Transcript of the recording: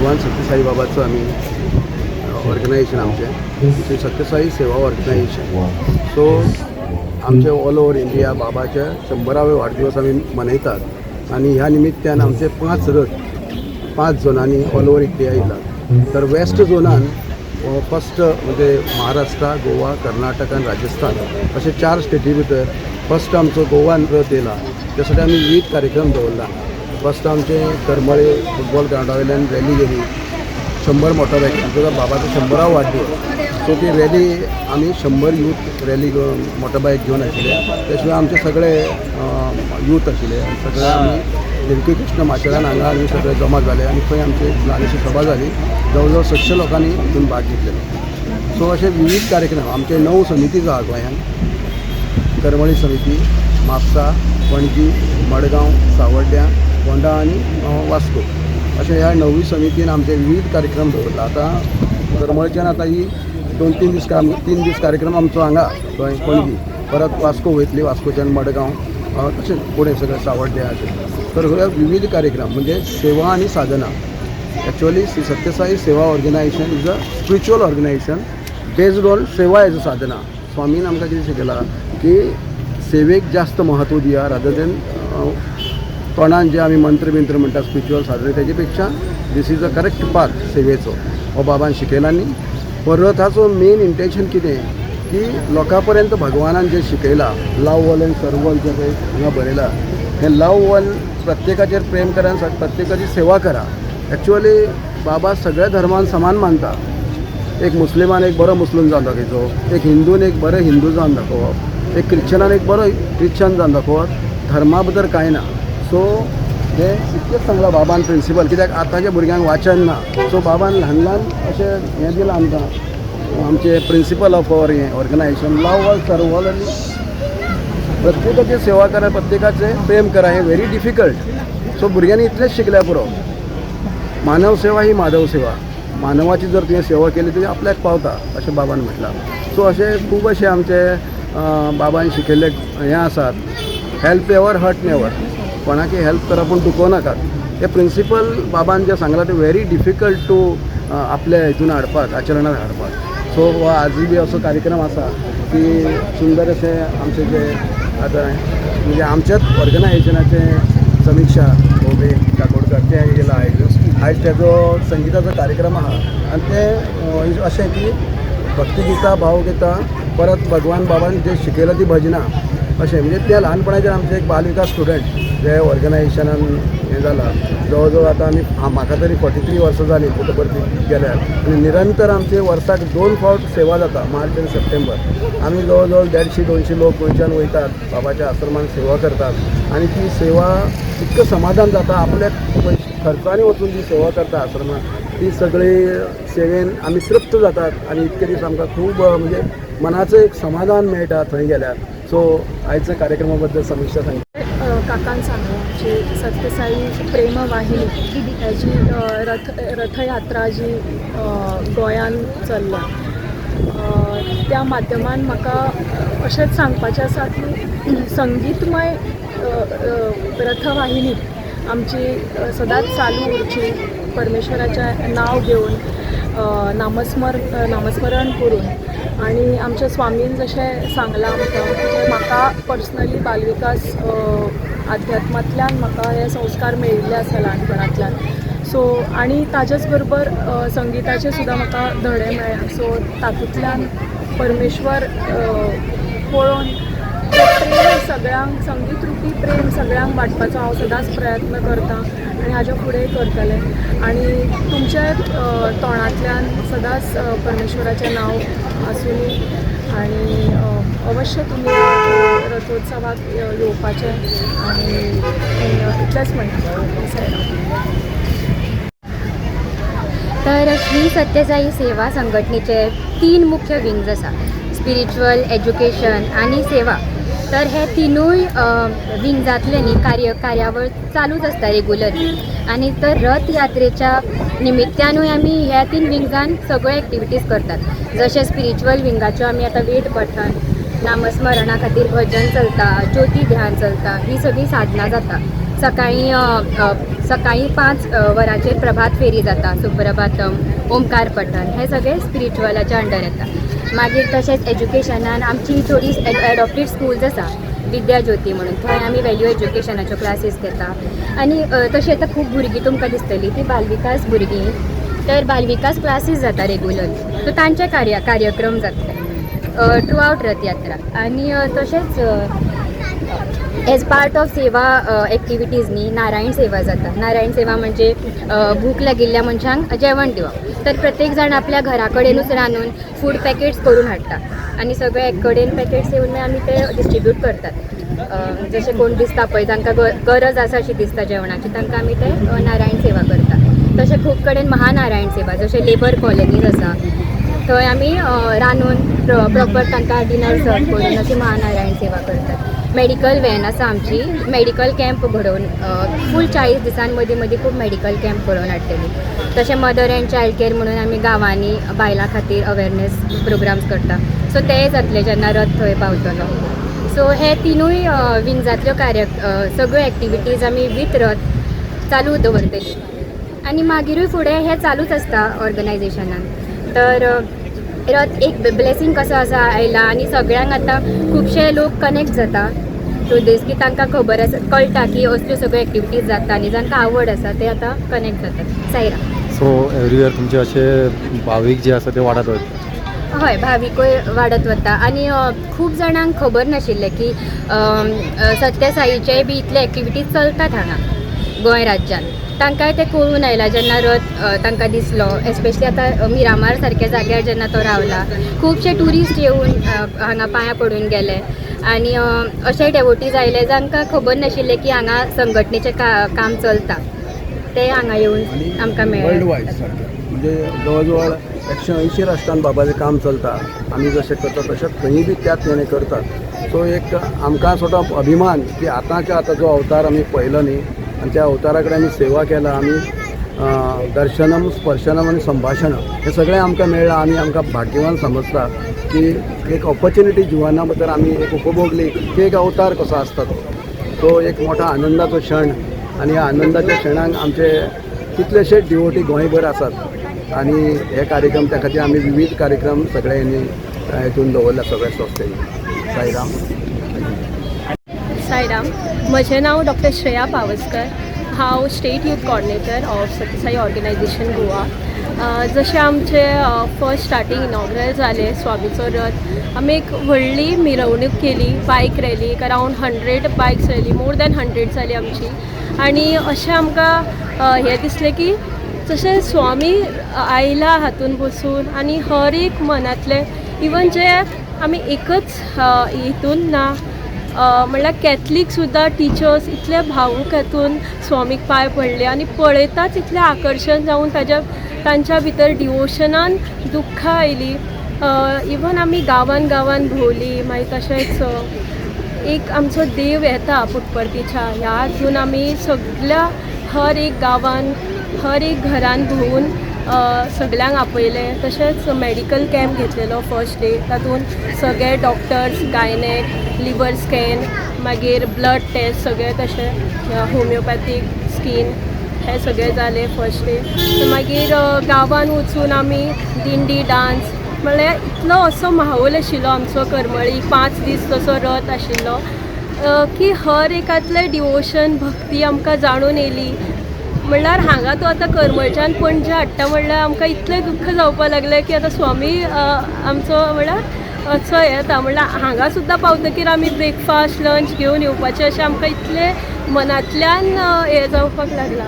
भगवान सत्यसाई बाबाचं आम्ही ऑर्गनायझेशन आमचे श्री सत्यसाई सेवा ऑर्गनायझेशन. सो आमचे ऑल ओव्हर इंडिया बाबाचे 100वे वाढदिवस आम्ही मनयतात आणि ह्या निमित्तान आमचे 5 रथ 5 झोनांनी ऑल ओव्हर इंडिया येतात. तर वेस्ट झोनान फस्ट म्हणजे महाराष्ट्र, गोवा, कर्नाटक आणि राजस्थान असे 4 स्टेटी भितर फस्ट आमचो गोवान रथ येयला. त्यासाठी आम्ही विविध कार्यक्रम दवरला. फस्ट आमचे करमळे फुटबॉल ग्राउंडा वयल्यान रॅली गेली 100 मोटरबायक आमचो बाबाचो 100वा वाढदिवस. सो ती रॅली आम्ही 100 यूथ रॅली मोटरबायक घेऊन आशिल्ले. त्याशिवाय आमचे सगळे यूथ आशिल्ले आनी सगळे आमी देवकी कृष्ण माशेलान हांगा आमी सगळे जमा जाले आनी थंय आमची ल्हानशी सभा जाली. जवळ 700 लोकांनी तितून भाग घेतलेलो. सो असे विविध कार्यक्रम आमचे 9 समिती आहा गोंयांत. करमळी समिती, म्हापसा, पणजी, मडगांव, सावड्ड्या, फोंडा आनी वास्को अशे ह्या 9वी समितीन आमचे विविध कार्यक्रम दवरला. आतां करमळच्यान आतां ही 2-3 दीस 3 दीस कार्यक्रम आमचो हांगा गोंय पणजी, परत वास्को वयतली, वास्कोच्यान मडगांव तशेंच पुणे सगळे सावड्ड्या अशें. तर हे विविध कार्यक्रम म्हणजे सेवा आनी साधना. Actually Shri Sathya Sai Seva organisation is a spiritual organisation based on seva as a sadhana. स्वामीन आमकां कितें शिकयलां की सेवेक जास्त महत्व दिया रादर देन तोंडान जे आमी मंत्र बिंत्र म्हणटा स्पिरिच्युअल साधना तेजे पेक्षा this is a correct path सेवेचो हो बाबान शिकयला न्ही. रथाचो मेन इंटेंशन कितें की लोकां पर्यंत भगवानान जें शिकयलां लव ऑल एंड सर्व ऑल जें पळय हांगा बरयलां हें लव ऑल प्रत्येकाचेर प्रेम करा आनी प्रत्येकाची सेवा करा. एक्चुअली बाबा सगळ्या धर्मान समान मानता. एक मुस्लिमान एक बरो मुस्लीम जावन दाखयचो, एक हिंदून एक बरो हिंदू जावन दाखोवप, एक क्रिश्चनान एक बरो क्रिश्चन जावन दाखोवप. धर्मा भितर कांय ना. सो हे इतकेंच सांगलां बाबान प्रिंसिपल. कित्याक आतांच्या भुरग्यांक वाचन ना. सो बाबान ल्हान ल्हान अशें हें दिलां आमकां आमचे प्रिंसिपल ऑफ अवर हें ऑर्गनायझेशन लव ऑल सर्व ऑल आनी प्रत्येकाची सेवा करा, प्रत्येकाचे प्रेम करा. हे व्हेरी डिफिकल्ट. सो भुरग्यांनी इतलेंच शिकल्यार पुरो. मानव सेवा ही माधव सेवा. मानवाची जर तुवें सेवा केली ती आपल्याक पावता अशें बाबान म्हटलां. सो अशे खूब अशे आमचे बाबान शिकयल्ले हें आसात. Help ever hurt never. कोणाकी हेल्प करा पूण दुखोव नाकात. हे प्रिंसिपल बाबान जें सांगलां तें व्हेरी डिफिकल्ट टू आपल्या हितून हाडपाक आचरणांत हाडपाक. सो हो आजूय बी असो कार्यक्रम आसा की सुंदर अशें आमचे जे आतां म्हणजे आमच्याच ऑर्गनायझेशनाचे समीक्षा भोबे काकोडकर ते येयला आयज तेजो संगीताचो कार्यक्रम आहा आनी ते अशें की भक्तिगितां भावगितां परत भगवान बाबान जें शिकयलां ती भजनां अशें म्हणजे ते ल्हानपणाच्यान आमचे एक बालविकास स्टुडंट जे ऑर्गनायझेशनान हें जाला. जवळ जवळ आतां आमी म्हाका तरी 43 वर्सां जालीं पुटपर्ती गेल्यार आनी निरंतर आमचे वर्साक 2 फावट सेवा जाता मार्च आनी सप्टेंबर. आमी जवळ जवळ 150-200 लोक गोंयच्यान वयतात बाबाच्या आश्रमान सेवा करतात आनी ती सेवा इतकं समाधान जाता. आपल्या खर्चांनी वचून जी सेवा करता आश्रमांत ती सगळी सेवेन आमी तृप्त जातात आनी इतके दीस आमकां खूब म्हणजे मनाचं एक समाधान मेळटा थंय गेल्यार. सो आयच्या कार्यक्रमा बद्दल समीक्षा सांगता. काकान सांगलें जी सत्यसाई प्रेम वाहिनी हेजी रथयात्रा जी गोंयान चल्ल्या त्या माध्यमान म्हाका अशेंच सांगपाचें आसा की संगीतमय रथवाहिनी आमची सदांच चालू उरची. परमेश्वराचें नांव घेवन नामस्मरण करून आणि आमच्या स्वामीन जशें सांगलां आमकां म्हाका पर्सनली बालविकास अध्यात्मांतल्यान म्हाका हे संस्कार मेळिल्ले आसा ल्हानपणांतल्यान. सो आनी ताजेच बरोबर संगिताचे सुद्दां म्हाका धडे मेळ्ळा. सो तातूंतल्यान परमेश्वर पळोवन प्रेम सगळ्यांक संगीत रुपी प्रेम सगळ्यांक वाटपाचो हांव सदांच प्रयत्न करतां आनी हाजे फुडें करतलें. आनी तुमचे तोंडांतल्यान सदांच परमेश्वराचें नांव आसूनी आनी अवश्य तुमी रथोत्सवाक येवपाचें आनी इतलेंच म्हणटा. तर श्री सत्यसाई सेवा संघटनेचे 3 मुख्य विंग्स आसा स्पिरिच्युअल, एज्युकेशन आणि सेवा. तर हे तिनूय विंग्जातले न्ही कार्यावळ चालूच आसता रेगुलरली. आणि तर रथ यात्रेच्या निमित्तानूय आमी ह्या 3 विंग्जान सगळ्यो एक्टिविटीज करतात. जशें स्पिरिच्युअल विंगाच्यो आमी आतां वेद पठण नामस्मरणा खातीर भजन चलता, ज्योती ध्यान चलता, ही सगळी साधना जाता. सकाळी 5 वरांचेर प्रभात फेरी जाता, सुप्रभातम, ओमकार पठण, हे सगळे स्पिरिच्युअलाच्या अंडर येता. मागीर तशेंच एज्युकेशनान आमची थोडी एडॉप्टेड स्कूल्स आसा, विद्याज्योती म्हणून, थंय आमी व्हॅल्यू एज्युकेशनाच्यो क्लासीस घेता. आनी तशी आतां खूब भुरगीं तुमकां दिसतलीं ती बालविकास भुरगीं, तर बालविकास क्लासीस जाता रेगुलर, सो तांचे कार्यक्रम जातले थ्रू आवट रथ यात्रा. आनी तशेंच एज पार्ट ऑफ सेवा एक्टिविटीज न्ही नारायण सेवा जाता. नारायण सेवा म्हणजे भूक लागिल्ल्या मनशांक जेवण दिवप. तर प्रत्येक जाण आपल्या घरा कडेनूच रांदून फूड पॅकेट्स करून हाडटा आनी सगळे एक कडेन पॅकेट्स येवन आमी ते डिस्ट्रिब्यूट करतात. जशें कोण दिसता पळय तांकां गरज आसा अशी दिसता जेवणाची, तांकां आमी ते नारायण सेवा करता. तशें खूब कडेन महानारायण सेवा, जशें लेबर कॉलनीज आसा थंय आमी रांदून प्रॉपर तांकां डिनर सर्व करून अशी महानारायण सेवा करतात. मेडिकल व्हॅन आसा आमची, मेडिकल कॅम्प घडोवन फूल 40 दिसां मदीं खूब मेडिकल कॅम्प घडोवन हाडटली. तशें मदर एंड चायल्ड केअर म्हणून आमी गांवांनी बायलां खातीर अवेरनेस प्रोग्राम्स करता. सो तेंय जातले जेन्ना रथ थंय पावतलो. सो हे तिनूय विंग्जांतल्यो सगळ्यो एक्टिविटीज आमी वीथ रथ चालू दवरतली. आनी मागिरूय फुडें हें चालूच आसता ऑर्गनायजेशनान. तर रथ एक ब्लेसिंग कसो आसा आयला आनी सगळ्यांक आतां खुबशे लोक कनेक्ट जाता टू दीस, की तांकां खबर आसा, कळटा की असल्यो सगळ्यो एक्टिविटीज जाता आनी जांकां आवड आसा ते आतां कनेक्ट जातात. साईराम. सो एवरी इयर तुमचे असे भावीक जे आसा ते वाडत वता. हय, भाविकूय वाडत वता. आनी खूब जाणांक खबर नाशिल्लें की सत्यसाईचे बी इतले एक्टिविटीज चलतात हांगा गोंय राज्यात. तांकांय ते कळून आयला जेन्ना रथ तांकां दिसलो. एस्पेशली आतां मिरामार सारक्या जाग्यार जेन्ना तो रावला, खुबशे ट्युरिस्ट येवन हांगा पांयां पडून गेले. आनी अशे डेवोटीज आयले जांकां खबर नाशिल्लें की हांगा संघटनेचें काम चलता, ते हांगा येवन आमकां वर्ल्ड मेळ्ळे. वायड सारकें म्हणजे जवळ 180 राष्ट्रांत बाबाचें काम चलता. आमी जशें करता तशेंच खंयी बी त्याच हेणे करतात. सो एक आमकां सॉर्ट ऑफ अभिमान की आतांच्या जो अवतार आमी पळयलो न्ही, आनी त्या अवतारा कडेन आमी सेवा केला. आमी दर्शनम, स्पर्शनम आनी संभाशणम हें सगळें आमकां मेळ्ळां. आमी आमकां भाग्यवान समजता की एक ऑपॉर्च्युनिटी जिवना भितर आमी एक उपभोगली की एक अवतार कसो आसता तो एक मोठा आनंदाचो क्षण. आनी ह्या आनंदाच्या क्षणाक आमचे कितलेशेच डिवोटी गोंयभर आसात. आनी हे कार्यक्रम त्या खातीर आमी विविध कार्यक्रम सगळ्यांनी हितून दवरल्या सगळ्या संस्थेनी. साईराम. साईराम. म्हजें नांव डॉक्टर श्रेया पावसकर. हांव state youth coordinator of Sathya Sai organisation Goa. जशें आमचें फर्स्ट स्टार्टींग इनॉग्रल जालें स्वामीचो रथ, आमी एक व्हडली मिरवणूक केली, बायक रॅली, एक around 100 bikes rally, more than 100 जाली आमची. आनी अशें आमकां हें दिसलें की जशें स्वामी आयला हातून बसून आनी हर एक मनांतले, इवन जे आमी एकच हितून ना, म्हणल्यार कॅथलीक सुद्दां टिचर्स इतले भावूक हातून स्वामीक पांय पडले आनी पळयताच इतलें आकर्शण जावन तांच्या भितर डिवोशनान दुख्खां आयली. इवन आमी गांवान भोंवली. मागीर तशेंच एक आमचो देव येता पुटपर्तीच्या, ह्या हातून आमी सगळ्या हर एक गांवान, हर एक घरान भोंवून सगळ्यांक आपयलें. तशेंच मेडिकल कॅम्प घेतलेलो फर्स्ट डे. तातूंत सगळे डॉक्टर्स, गायनेक, लिवर स्कॅन, मागीर ब्लड टेस्ट सगळे तशें, होमिओपॅथीक, स्कीन, हे सगळे जाले फर्स्ट डे. मागीर गांवान वचून आमी दिंडी डान्स, म्हळ्यार इतलो असो माहोल आशिल्लो आमचो करमळी. 5 दीस तसो रथ आशिल्लो की हर एकांतलें डिवोशन, भक्ती आमकां जाणून येयली. म्हणल्यार हांगा तो आतां करमळच्यान पणजे हाडटा म्हणल्यार आमकां इतलें दुख्ख जावपाक लागलें की आतां स्वामी आमचो म्हणल्यार असो येता. म्हणल्यार हांगा सुद्दां पावतकीर आमी ब्रेकफास्ट, लंच घेवन येवपाचें अशें आमकां इतलें मनांतल्यान हें जावपाक लागलां.